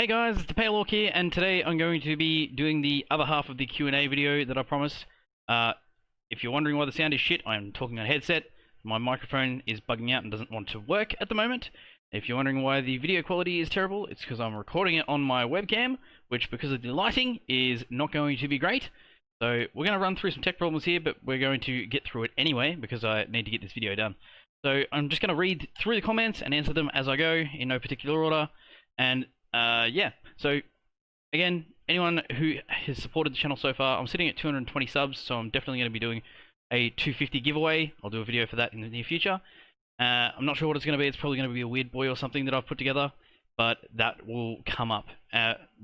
Hey guys, it's the Pale Ork here, and today I'm going to be doing the other half of the Q&A video that I promised. If you're wondering why the sound is shit, I'm talking on a headset. My microphone is bugging out and doesn't want to work at the moment. If you're wondering why the video quality is terrible, it's because I'm recording it on my webcam, which because of the lighting is not going to be great. So we're going to run through some tech problems here, but we're going to get through it anyway because I need to get this video done. So I'm just going to read through the comments and answer them as I go in no particular order. And yeah, so again, anyone who has supported the channel so far, I'm sitting at 220 subs, so I'm definitely going to be doing a 250 giveaway. I'll do a video for that in the near future. I'm not sure what it's going to be. It's probably going to be a weird boy or something that I've put together, but that will come up.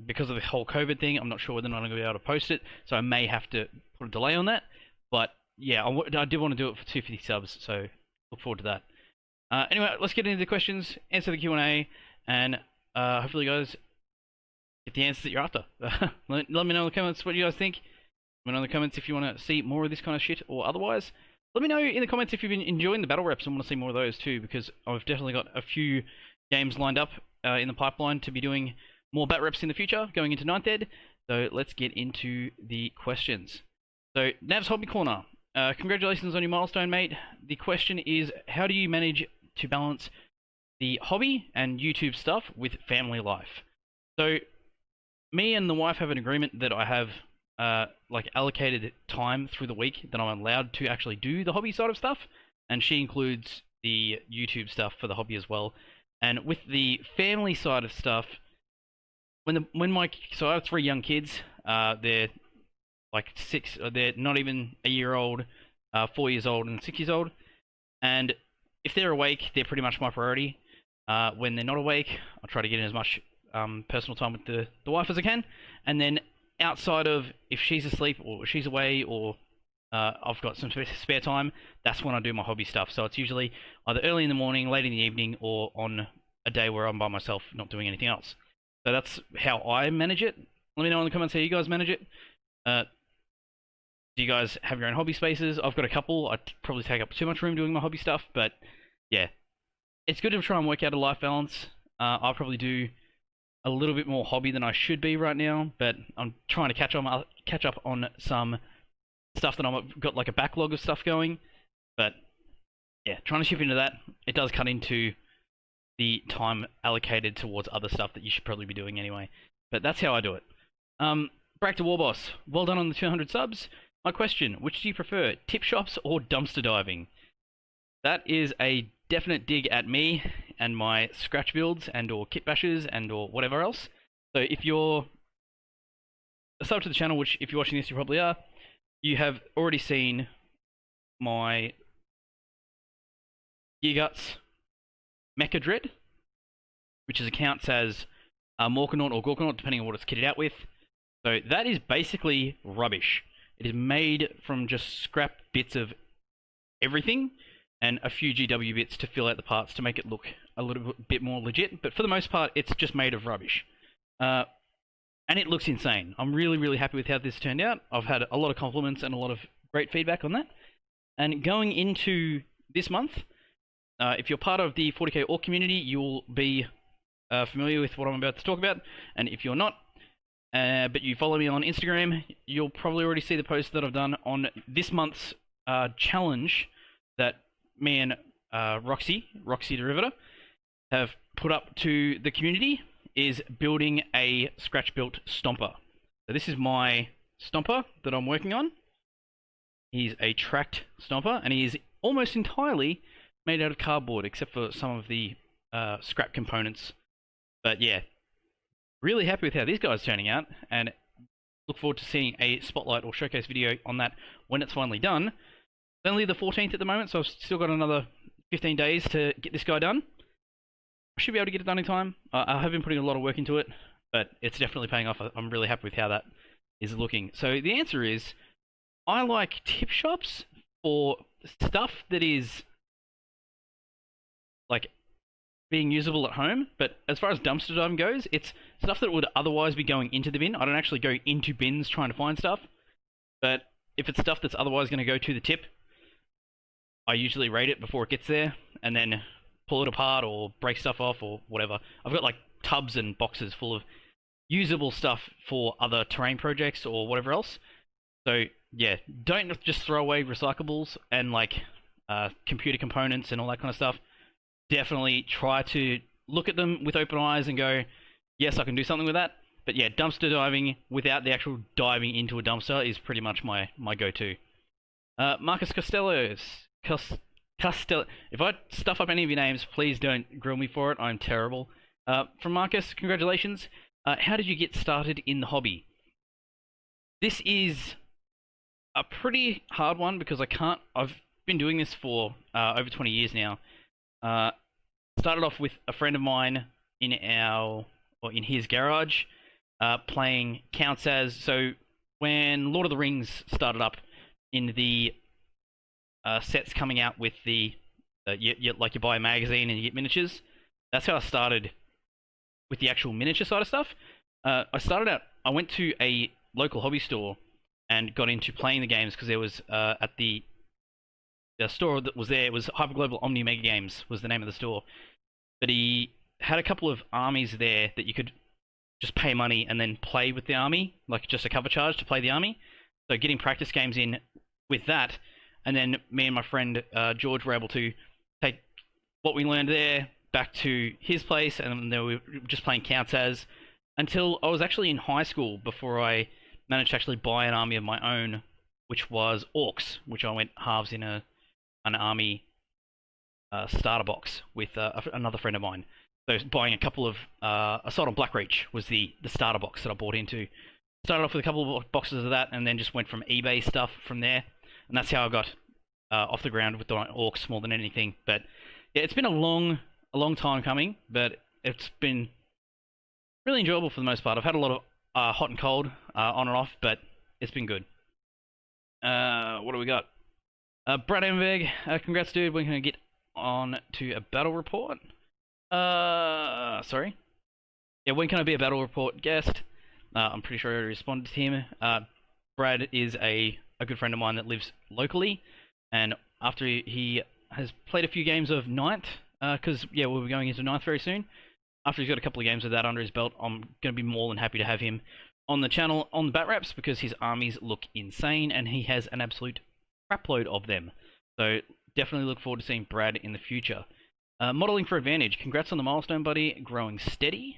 Because of the whole COVID thing, I'm not sure whether or not I'm going to be able to post it, so I may have to put a delay on that. But yeah, I did want to do it for 250 subs, so look forward to that. Anyway, let's get into the questions, answer the Q&A, and hopefully you guys get the answers that you're after. Let me know in the comments what you guys think. Let me know in the comments if you want to see more of this kind of shit or otherwise. Let me know in the comments if you've been enjoying the battle reps and want to see more of those too, because I've definitely got a few games lined up in the pipeline to be doing more bat reps in the future, going into 9th ed. So let's get into the questions. So, Nav's Hobby Corner. Congratulations on your milestone, mate. The question is, how do you manage to balance the hobby and YouTube stuff with family life? So, me and the wife have an agreement that I have like allocated time through the week that I'm allowed to actually do the hobby side of stuff, and she includes the YouTube stuff for the hobby as well. And with the family side of stuff, so I have 3 young kids. They're like 6. They're not even a year old, 4 years old, and 6 years old. And if they're awake, they're pretty much my priority. When they're not awake, I try to get in as much personal time with the wife as I can. And then outside of if she's asleep or she's away or I've got some spare time, that's when I do my hobby stuff. So it's usually either early in the morning, late in the evening, or on a day where I'm by myself not doing anything else. So that's how I manage it. Let me know in the comments how you guys manage it. Do you guys have your own hobby spaces? I've got a couple. I probably take up too much room doing my hobby stuff, but yeah. It's good to try and work out a life balance. I'll probably do a little bit more hobby than I should be right now, but I'm trying to catch up on some stuff that I've got, like a backlog of stuff going. But yeah, trying to shift into that, it does cut into the time allocated towards other stuff that you should probably be doing anyway. But that's how I do it. Back to Warboss. Well done on the 200 subs. My question, which do you prefer, tip shops or dumpster diving? That is a definite dig at me and my scratch builds and or kit bashes and or whatever else. So if you're a sub to the channel, which if you're watching this you probably are, you have already seen my Gear Guts Mecha Dread, which counts as Morkanaut or Gorkanaut depending on what it's kitted out with. So that is basically rubbish. It is made from just scrap bits of everything and a few GW bits to fill out the parts to make it look a little bit more legit, but for the most part, it's just made of rubbish. And it looks insane. I'm really, really happy with how this turned out. I've had a lot of compliments and a lot of great feedback on that. And going into this month, if you're part of the 40k Ork community, you'll be familiar with what I'm about to talk about, and if you're not, but you follow me on Instagram, you'll probably already see the post that I've done on this month's challenge that me and Roxy Derivator, have put up to the community, is building a scratch-built Stomper. So this is my Stomper that I'm working on. He's a tracked Stomper, and he is almost entirely made out of cardboard, except for some of the scrap components. But yeah, really happy with how these guys are turning out, and look forward to seeing a spotlight or showcase video on that when it's finally done. It's only the 14th at the moment, so I've still got another 15 days to get this guy done. I should be able to get it done in time. I have been putting a lot of work into it, but it's definitely paying off. I'm really happy with how that is looking. So the answer is, I like tip shops for stuff that is like being usable at home, but as far as dumpster diving goes, it's stuff that would otherwise be going into the bin. I don't actually go into bins trying to find stuff, but if it's stuff that's otherwise going to go to the tip, I usually rate it before it gets there, and then pull it apart or break stuff off or whatever. I've got like tubs and boxes full of usable stuff for other terrain projects or whatever else. So yeah, don't just throw away recyclables and like computer components and all that kind of stuff. Definitely try to look at them with open eyes and go, yes, I can do something with that. But yeah, dumpster diving without the actual diving into a dumpster is pretty much my go-to. Marcus Costellos. Costello. If I stuff up any of your names, please don't grill me for it. I'm terrible. From Marcus, congratulations. How did you get started in the hobby? This is a pretty hard one because I've been doing this for over 20 years now. Started off with a friend of mine in his garage, playing counts as. So when Lord of the Rings started up in the sets coming out with the like you buy a magazine and you get miniatures. That's how I started with the actual miniature side of stuff. I went to a local hobby store and got into playing the games because there was at the store that was there. It was Hyperglobal Omni Mega Games was the name of the store, but he had a couple of armies there that you could just pay money and then play with the army, like just a cover charge to play the army. So getting practice games in with that, and then me and my friend George were able to take what we learned there back to his place, and then we were just playing counts as until I was actually in high school before I managed to actually buy an army of my own, which was Orcs, which I went halves in an army starter box with another friend of mine. So buying a couple of Assault on Blackreach was the starter box that I bought into. Started off with a couple of boxes of that, and then just went from eBay stuff from there, and that's how I got off the ground with the Orcs more than anything. But yeah, it's been a long time coming, but it's been really enjoyable for the most part. I've had a lot of hot and cold on and off, but it's been good. What do we got? Brad Enberg, congrats dude, when can I get on to a battle report? Sorry. Yeah, when can I be a battle report guest? I'm pretty sure I already responded to him. Brad is a good friend of mine that lives locally, and after he has played a few games of Ninth, because yeah, we'll be going into Ninth very soon. After he's got a couple of games of that under his belt, I'm going to be more than happy to have him on the channel on the Bat Raps because his armies look insane and he has an absolute crapload of them. So definitely look forward to seeing Brad in the future. Modeling for Advantage, congrats on the milestone, buddy. Growing steady.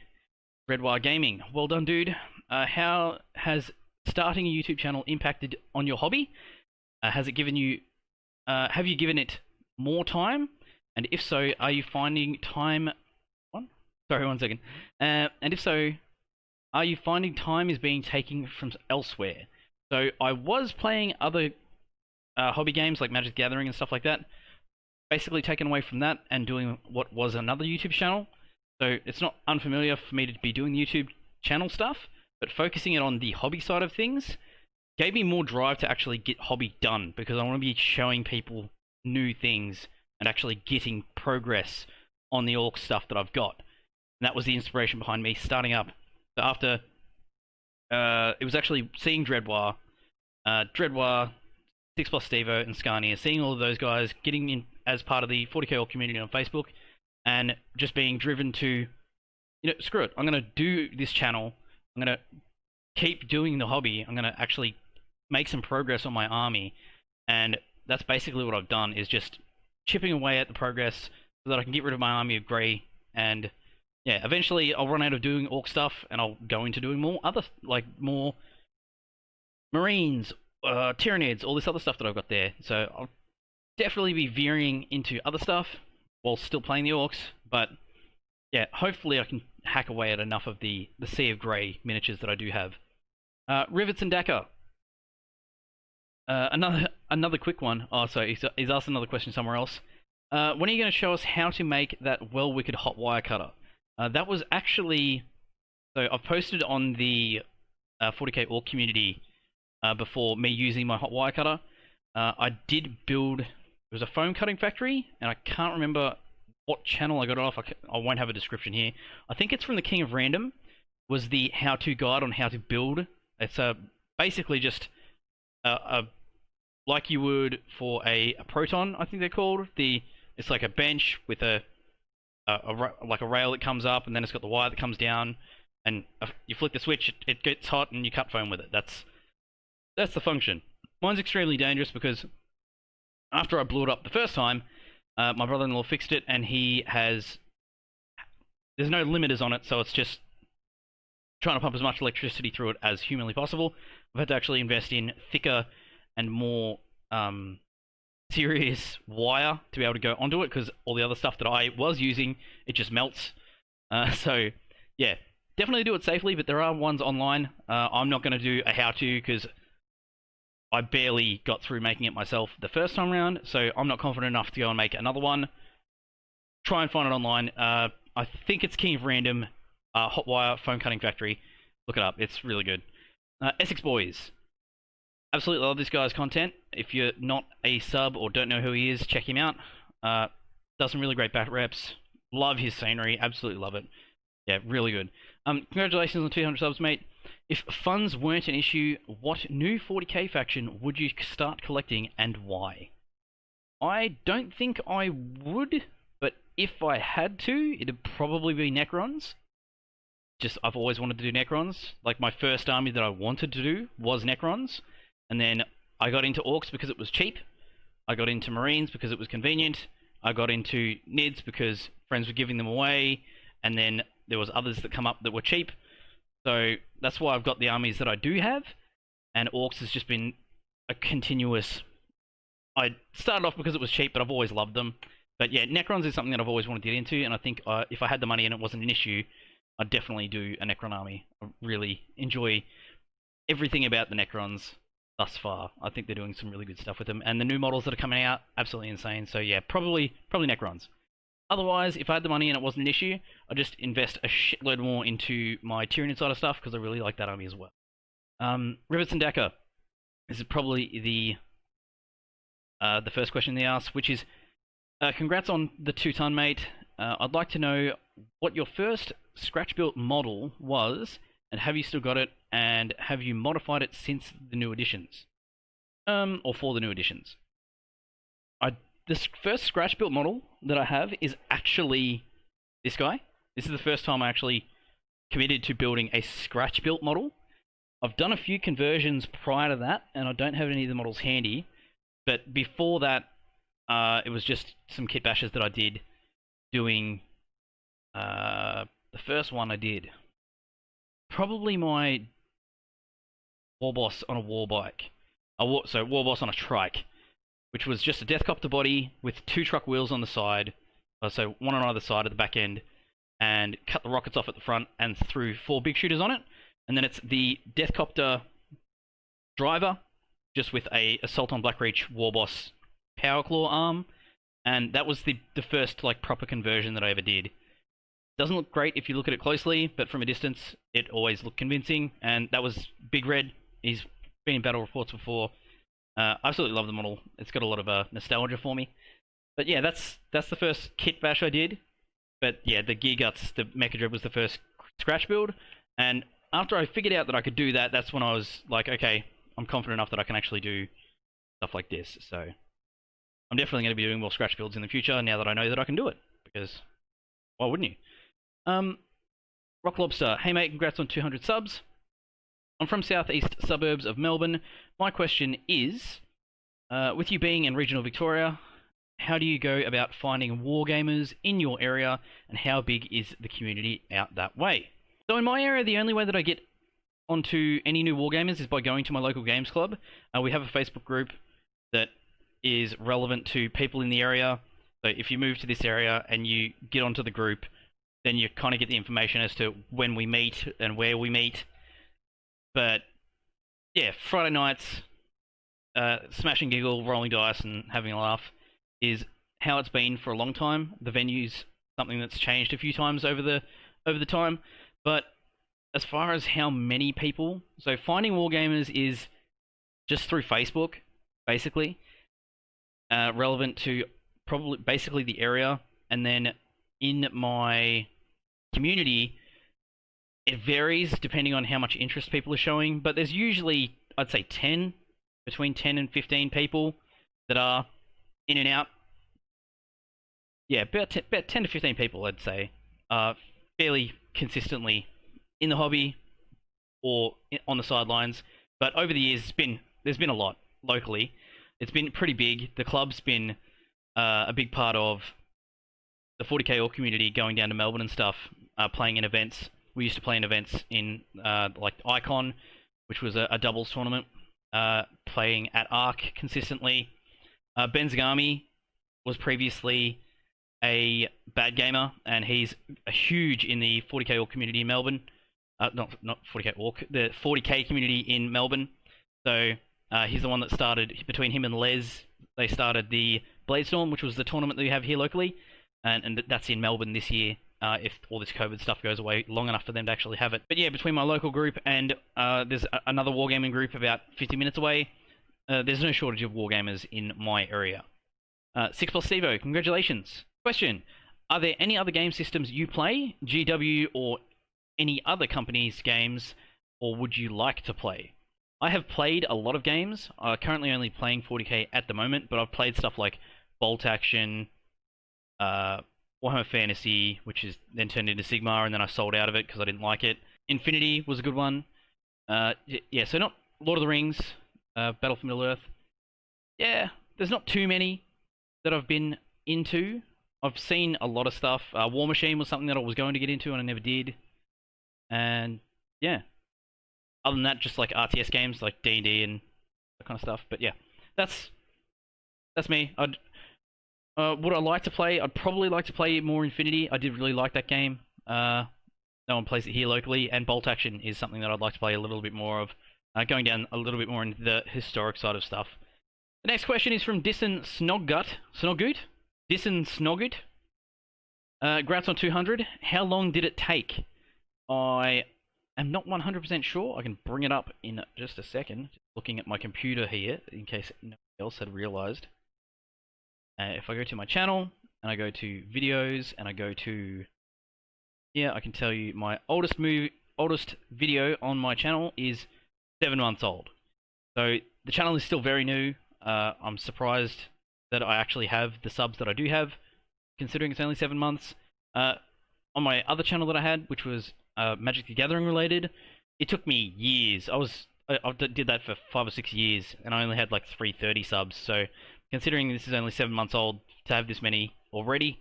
Redwire Gaming, well done, dude. How has starting a YouTube channel impacted on your hobby? Has it given you? Have you given it more time? And if so, are you finding time? Sorry, 1 second. And if so, are you finding time is being taken from elsewhere? So I was playing other hobby games like Magic the Gathering and stuff like that. Basically taken away from that and doing what was another YouTube channel. So it's not unfamiliar for me to be doing YouTube channel stuff, but focusing it on the hobby side of things gave me more drive to actually get hobby done because I want to be showing people new things and actually getting progress on the Orc stuff that I've got. And that was the inspiration behind me starting up. So after, it was actually seeing Dreadwire, 6 Plus Stevo, and Scania, seeing all of those guys getting in as part of the 40k Orc community on Facebook, and just being driven to, you know, screw it, I'm going to do this channel, I'm going to keep doing the hobby, I'm going to actually make some progress on my army, and that's basically what I've done, is just chipping away at the progress so that I can get rid of my army of grey, and yeah, eventually I'll run out of doing Orc stuff, and I'll go into doing more other, like, more Marines, Tyranids, all this other stuff that I've got there, so I'll definitely be veering into other stuff, while still playing the Orcs, but yeah, hopefully I can hack away at enough of the Sea of Grey miniatures that I do have. Rivets and Dakar. Another quick one. Oh, sorry, he's asked another question somewhere else. When are you going to show us how to make that well-wicked hot wire cutter? That was actually... So I've posted on the 40k Orc community before me using my hot wire cutter. I did build... It was a foam cutting factory, and I can't remember what channel I got it off. I won't have a description here. I think it's from the King of Random, was the how-to guide on how to build. It's basically just like you would for a proton, I think they're called. It's like a bench with like a rail that comes up, and then it's got the wire that comes down. and you flick the switch, it gets hot, and you cut foam with it. That's the function. Mine's extremely dangerous because after I blew it up the first time, my brother-in-law fixed it, and there's no limiters on it, so it's just trying to pump as much electricity through it as humanly possible. I've had to actually invest in thicker and more serious wire to be able to go onto it, because all the other stuff that I was using, it just melts. So yeah, definitely do it safely, but there are ones online. I'm not going to do a how-to because I barely got through making it myself the first time around, so I'm not confident enough to go and make another one. Try and find it online. I think it's King of Random, Hot Wire Foam Cutting Factory. Look it up, it's really good. Essex Boys. Absolutely love this guy's content. If you're not a sub or don't know who he is, check him out. Does some really great bat reps. Love his scenery, absolutely love it. Yeah, really good. Congratulations on 200 subs, mate. If funds weren't an issue, what new 40k faction would you start collecting and why? I don't think I would, but if I had to, it'd probably be Necrons. Just, I've always wanted to do Necrons. Like, my first army that I wanted to do was Necrons. And then I got into Orcs because it was cheap. I got into Marines because it was convenient. I got into Nids because friends were giving them away. And then there was others that come up that were cheap. So that's why I've got the armies that I do have. And Orcs has just been a continuous... I started off because it was cheap, but I've always loved them. But yeah, Necrons is something that I've always wanted to get into. And I think if I had the money and it wasn't an issue, I'd definitely do a Necron army. I really enjoy everything about the Necrons thus far. I think they're doing some really good stuff with them. And the new models that are coming out, absolutely insane. So yeah, probably Necrons. Otherwise, if I had the money and it wasn't an issue, I'd just invest a shitload more into my Tyrion Insider stuff, because I really like that army as well. Rivets and Daka. This is probably the first question they asked, which is, congrats on the 2-ton, mate. I'd like to know what your first scratch-built model was, and have you still got it, and have you modified it since the new editions? Or for the new editions. This first scratch-built model that I have is actually this guy. This is the first time I actually committed to building a scratch-built model. I've done a few conversions prior to that, and I don't have any of the models handy. But before that, it was just some kit bashes that I did doing... the first one I did. Probably my War Boss on a war bike. So War Boss on a trike, which was just a Deathcopter body with 2 truck wheels on the side, so one on either side of the back end, and cut the rockets off at the front and threw 4 big shooters on it. And then it's the Deathcopter driver, just with a Assault on Blackreach War Boss Power Claw arm, and that was the first like proper conversion that I ever did. Doesn't look great if you look at it closely, but from a distance, it always looked convincing, and that was Big Red. He's been in battle reports before. I absolutely love the model. It's got a lot of nostalgia for me. But yeah, that's the first kit bash I did. But yeah, the Gear Guts, the Mecha Dread was the first scratch build, and after I figured out that I could do that, that's when I was like, okay, I'm confident enough that I can actually do stuff like this. So I'm definitely going to be doing more scratch builds in the future now that I know that I can do it, because why wouldn't you? Rock Lobster, hey mate, congrats on 200 subs. I'm from southeast suburbs of Melbourne. My question is, with you being in regional Victoria, how do you go about finding wargamers in your area, and how big is the community out that way? So in my area, the only way that I get onto any new wargamers is by going to my local games club. We have a Facebook group that is relevant to people in the area. So if you move to this area and you get onto the group, then you kind of get the information as to when we meet and where we meet. But yeah, Friday nights, smash and giggle, rolling dice, and having a laugh is how it's been for a long time. The venue's something that's changed a few times over the time, but as far as how many people, so finding wargamers is just through Facebook, basically, relevant to probably basically the area, and then in my community, it varies depending on how much interest people are showing, but there's usually, I'd say between 10 and 15 people that are in and out. Yeah, about 10 to 15 people, I'd say, fairly consistently in the hobby or on the sidelines. But over the years, there's been a lot locally. It's been pretty big. The club's been a big part of the 40k Ork community, going down to Melbourne and stuff, playing in events. We used to play in events in like Icon, which was a doubles tournament, playing at Ark consistently. Ben Zagami was previously a bad gamer, and he's huge in the 40k Ork community in Melbourne. Not 40k Ork, the 40k community in Melbourne. So he's the one that started, between him and Les, they started the Bladestorm, which was the tournament that we have here locally, and that's in Melbourne this year. If all this COVID stuff goes away long enough for them to actually have it. But yeah, between my local group and there's another wargaming group about 50 minutes away, there's no shortage of wargamers in my area. 6 Plus Stevo, congratulations. Question: are there any other game systems you play, GW or any other company's games, or would you like to play? I have played a lot of games. Currently only playing 40k at the moment, but I've played stuff like Bolt Action, Warhammer Fantasy, which is then turned into Sigmar, and then I sold out of it because I didn't like it. Infinity was a good one. Yeah, so not Lord of the Rings, Battle for Middle-earth. Yeah, there's not too many that I've been into. I've seen a lot of stuff. War Machine was something that I was going to get into and I never did. And yeah, other than that, just like RTS games like D&D and that kind of stuff. But yeah, that's me. Would I like to play? I'd probably like to play more Infinity. I did really like that game. No one plays it here locally, and Bolt Action is something that I'd like to play a little bit more of. Going down a little bit more into the historic side of stuff. The next question is from Disson Snoggut. Disson Snoggut. Grats on 200. How long did it take? I am not 100% sure. I can bring it up in just a second. Just looking at my computer here, in case no one else had realized. If I go to my channel, and I go to videos, and I go to... Yeah, I can tell you my oldest video on my channel is 7 months old. So the channel is still very new. I'm surprised that I actually have the subs that I do have, considering it's only 7 months. On my other channel that I had, which was Magic the Gathering related, it took me years. I did that for 5 or 6 years, and I only had like 330 subs. So considering this is only 7 months old, to have this many already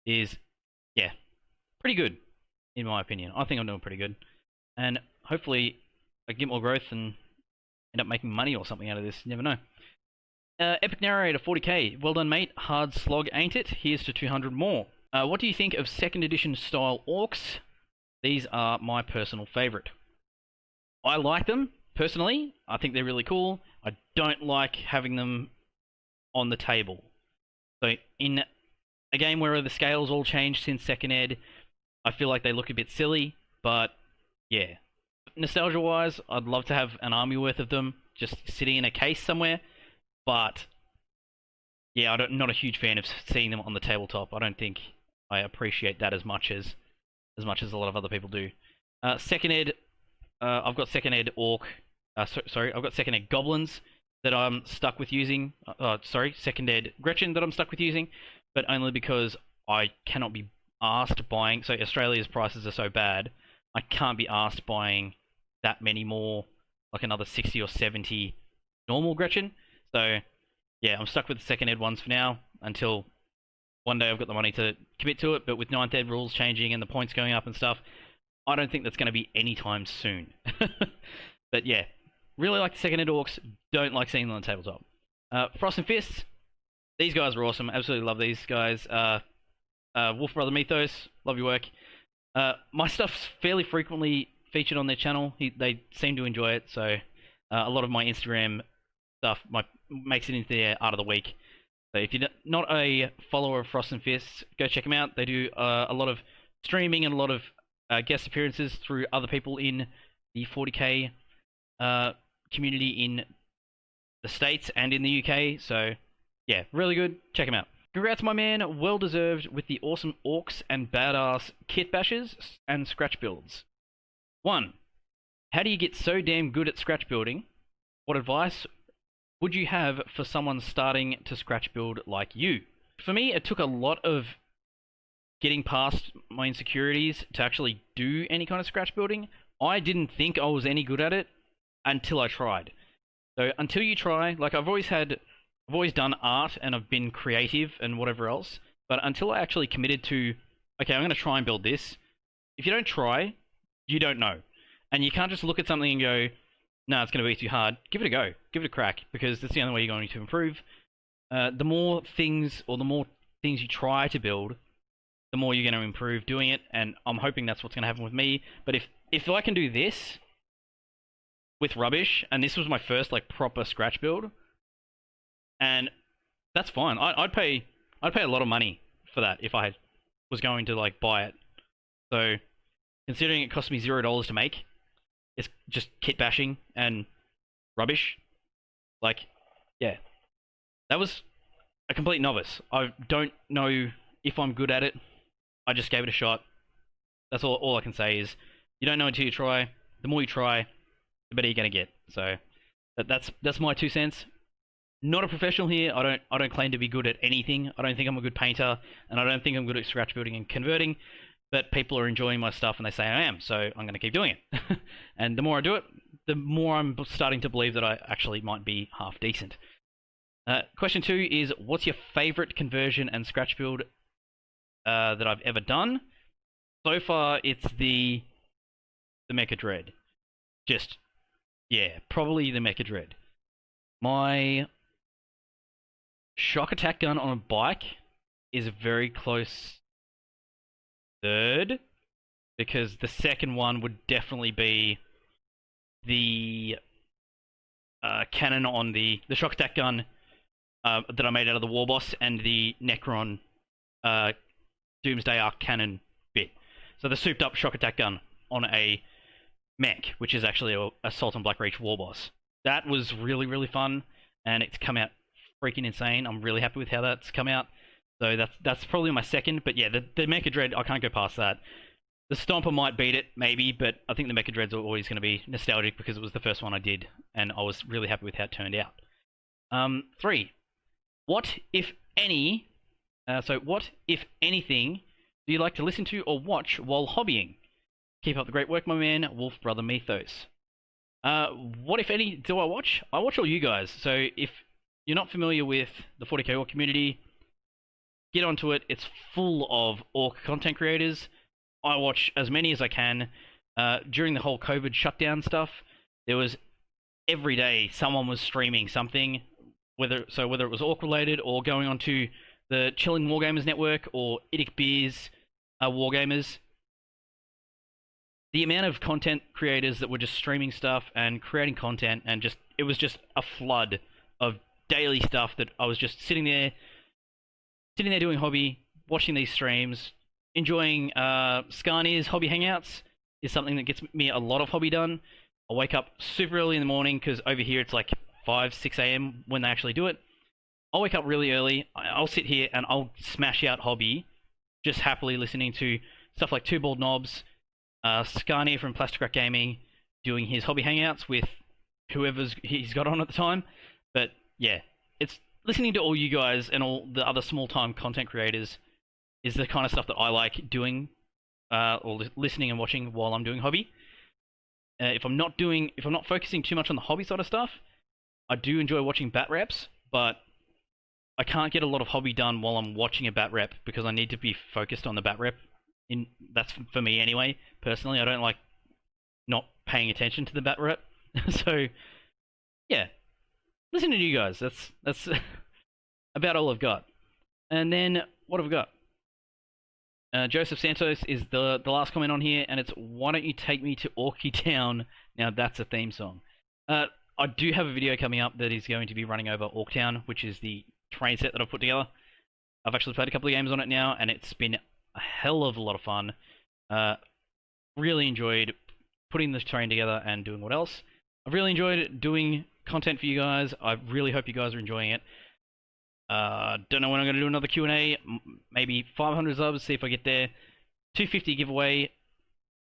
is, yeah, pretty good, in my opinion. I think I'm doing pretty good. And hopefully I get more growth and end up making money or something out of this. You never know. Epic Narrator 40k. Well done, mate. Hard slog, ain't it? Here's to 200 more. What do you think of 2nd edition style orcs? These are my personal favorite. I like them, personally. I think they're really cool. I don't like having them on the table. So in a game where the scales all changed since 2nd ed, I feel like they look a bit silly, but yeah. Nostalgia-wise, I'd love to have an army worth of them just sitting in a case somewhere, but yeah, I'm not a huge fan of seeing them on the tabletop. I don't think I appreciate that as much as a lot of other people do. 2nd ed, I've got 2nd ed orc. Sorry, I've got 2nd ed goblins that I'm stuck with using. Sorry, 2nd ed Gretchen that I'm stuck with using, but only because I cannot be asked buying. So Australia's prices are so bad, I can't be asked buying that many more, like another 60 or 70 normal Gretchen. So yeah, I'm stuck with the 2nd ed ones for now until one day I've got the money to commit to it. But with 9th ed rules changing and the points going up and stuff, I don't think that's going to be anytime soon. But yeah, really like the 2nd ed orcs. Don't like seeing them on the tabletop. Frost and Fists. These guys are awesome. Absolutely love these guys. Wolf Brother Mythos. Love your work. My stuff's fairly frequently featured on their channel. They seem to enjoy it. So a lot of my Instagram stuff makes it into their Art of the Week. So if you're not a follower of Frost and Fists, go check them out. They do a lot of streaming and a lot of guest appearances through other people in the 40k community in the States and in the UK. So yeah, really good. Check them out. Congrats, my man. Well deserved with the awesome orcs and badass kit bashes and scratch builds. 1. How do you get so damn good at scratch building? What advice would you have for someone starting to scratch build like you? For me, it took a lot of getting past my insecurities to actually do any kind of scratch building. I didn't think I was any good at it until I tried. So until you try, like I've always done art and I've been creative and whatever else, but until I actually committed to, okay, I'm going to try and build this. If you don't try, you don't know. And you can't just look at something and go, no, it's going to be too hard. Give it a go. Give it a crack, because that's the only way you're going to improve. The more things you try to build, the more you're going to improve doing it, and I'm hoping that's what's going to happen with me. But if I can do this with rubbish, and this was my first like proper scratch build, and that's fine. I'd pay a lot of money for that if I was going to like buy it. So considering it cost me $0 to make, it's just kit bashing and rubbish. Like, yeah, that was a complete novice. I don't know if I'm good at it. I just gave it a shot. That's all I can say is, you don't know until you try. The more you try, the better you're gonna get. So that's my 2 cents. Not a professional here. I don't claim to be good at anything. I don't think I'm a good painter, and I don't think I'm good at scratch building and converting. But people are enjoying my stuff, and they say I am, so I'm going to keep doing it. And the more I do it, the more I'm starting to believe that I actually might be half decent. Question 2 is, what's your favorite conversion and scratch build that I've ever done? So far, it's the Mecha Dread. Just, yeah, probably the Mecha Dread. My shock attack gun on a bike is a very close third, because the second one would definitely be the cannon on the shock attack gun that I made out of the war boss, and the Necron Doomsday Arc cannon bit. So the souped up shock attack gun on a mech, which is actually a Assault on Blackreach war boss. That was really, really fun, and it's come out freaking insane. I'm really happy with how that's come out. So that's probably my second, but yeah, the Mecha Dread, I can't go past that. The Stomper might beat it, maybe, but I think the Mecha Dread's always going to be nostalgic because it was the first one I did, and I was really happy with how it turned out. 3. What, if any, what, if anything, do you like to listen to or watch while hobbying? Keep up the great work, my man, Wolf Brother Mythos. What, if any, do I watch? I watch all you guys, so if you're not familiar with the 40k Ork community, get onto it. It's full of Ork content creators. I watch as many as I can. During the whole COVID shutdown stuff, there was every day someone was streaming something, whether it was Ork related or going onto the Chilling Wargamers network or Idic Beers Wargamers. The amount of content creators that were just streaming stuff and creating content, and it was just a flood of daily stuff that I was just sitting there doing hobby, watching these streams, enjoying Scarnier's hobby hangouts is something that gets me a lot of hobby done. I wake up super early in the morning, because over here it's like 5, 6 a.m. when they actually do it. I'll wake up really early, I'll sit here and I'll smash out hobby, just happily listening to stuff like Two Bald Knobs, Scarnier from Plastic Rock Gaming, doing his hobby hangouts with whoever's he's got on at the time. But yeah, it's listening to all you guys and all the other small-time content creators is the kind of stuff that I like doing, or listening and watching while I'm doing hobby. If I'm not focusing too much on the hobby side of stuff, I do enjoy watching bat reps, but I can't get a lot of hobby done while I'm watching a bat rep, because I need to be focused on the bat rep. That's for me anyway. Personally, I don't like not paying attention to the bat rep. So, yeah, listen to you guys. That's about all I've got. And then what have we got? Joseph Santos is the last comment on here, and it's, why don't you take me to Orky Town? Now that's a theme song. I do have a video coming up that is going to be running over Orktown, which is the train set that I've put together. I've actually played a couple of games on it now, and it's been a hell of a lot of fun. Really enjoyed putting this train together and doing what else. I've really enjoyed doing content for you guys. I really hope you guys are enjoying it. Don't know when I'm going to do another Q&A. Maybe 500 subs, see if I get there. 250 giveaway,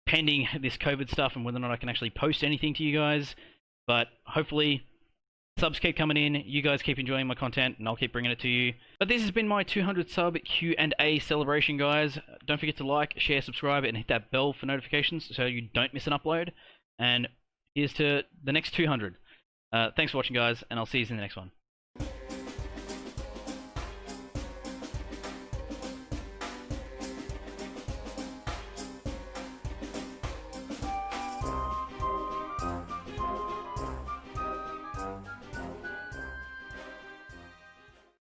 pending this COVID stuff and whether or not I can actually post anything to you guys. But hopefully Subs keep coming in, you guys keep enjoying my content, and I'll keep bringing it to you. But this has been my 200 sub Q&A celebration, guys. Don't forget to like, share, subscribe, and hit that bell for notifications so you don't miss an upload. And here's to the next 200. Thanks for watching, guys, and I'll see you in the next one.